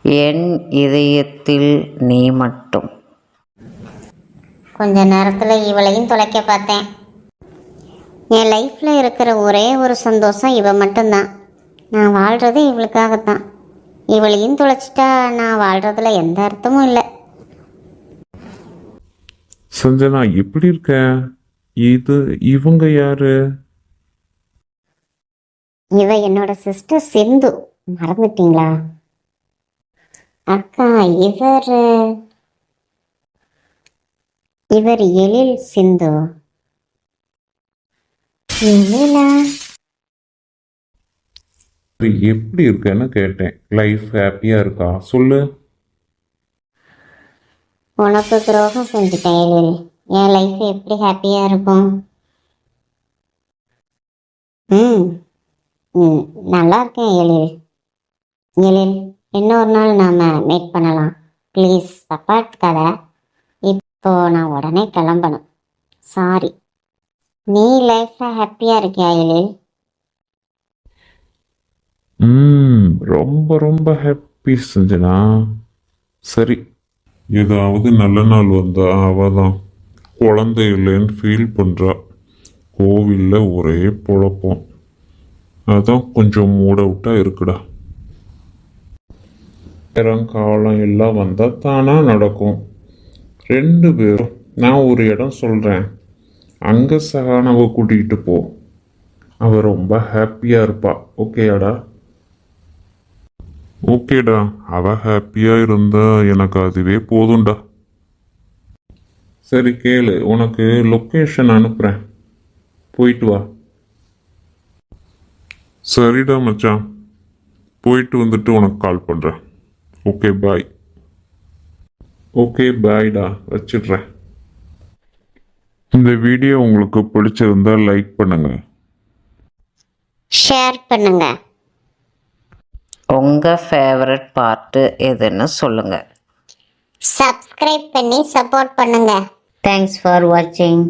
என் இதயத்தில் நீ மட்டும். கொஞ்ச நேரத்தில் இவளையும் தொலைக்க பார்த்தேன். என் லைஃப்பில் இருக்கிற ஒரே ஒரு சந்தோஷம் இவ மட்டும்தான். நான் வாழ்கிறது இவளுக்காகத்தான். இவளையும் தொலைச்சிட்டா நான் வாழ்கிறதுல எந்த அர்த்தமும் இல்லை. சஞ்சனா எப்படி இருக்க? இவங்க யாரு? இவ என்னோட சிஸ்டர் சிந்து. மறந்துட்டீங்களா? அக்கா, இவர் எழில் சிந்து. எழிலா? எப்படி இருக்கேன்னு கேட்டேன். லைஃப் ஹாப்பியா இருக்கா சொல்லு. உனக்கு துரோகம் செஞ்சுட்டேன் எழில். என் லைஃப் எப்படி ஹாப்பியா இருக்கும்? ம் ம் நல்லா இருக்கேன் எழில். எழில், இன்னொரு நாள் நாம மீட் பண்ணலாம் ப்ளீஸ். தப்பா எடுத்துக்காத. இப்போ நான் உடனே கிளம்பணும். சாரி. நீ லைஃப்ல ஹாப்பியா இருக்கியா எழில்? ரொம்ப ரொம்ப ஹாப்பி சஞ்சனா. சரி, ஏதாவது நல்ல நாள் வந்தா அவதான் குழந்தை இல்லைன்னு ஃபீல் பண்றா. கோவில்ல ஒரே குழப்பம். அதான் கொஞ்சம் மூட விட்டா இருக்குடா. நேரம் காலம் எல்லாம் வந்தா தானா நடக்கும். 2 பேரும் நான் ஒரு இடம் சொல்றேன், அங்க சகானாவை கூட்டிகிட்டு போ. அவ ரொம்ப ஹாப்பியா இருப்பா. ஓகேயாடா? ஓகேடா, அவ ஹாப்பியா இருந்தா எனக்கு அதுவே போதும்டா. சரி கேளு, உனக்கு லொக்கேஷன் அனுப்புறேன், போயிட்டு வா. சரிடா மச்சான், போயிட்டு வந்துட்டு உனக்கு கால் பண்றேன். Okay bye. ஓகே பாய்டா, வச்சிடுறேன். இந்த வீடியோ உங்களுக்கு பிடிச்சிருந்தா லைக் பண்ணுங்க, ஷேர் பண்ணுங்க. உங்கள் ஃபேவரட் பார்ட்டு எதுன்னு சொல்லுங்கள். சப்ஸ்கிரைப் பண்ணி சப்போர்ட் பண்ணுங்க. தேங்க்ஸ் ஃபார் வாட்சிங்.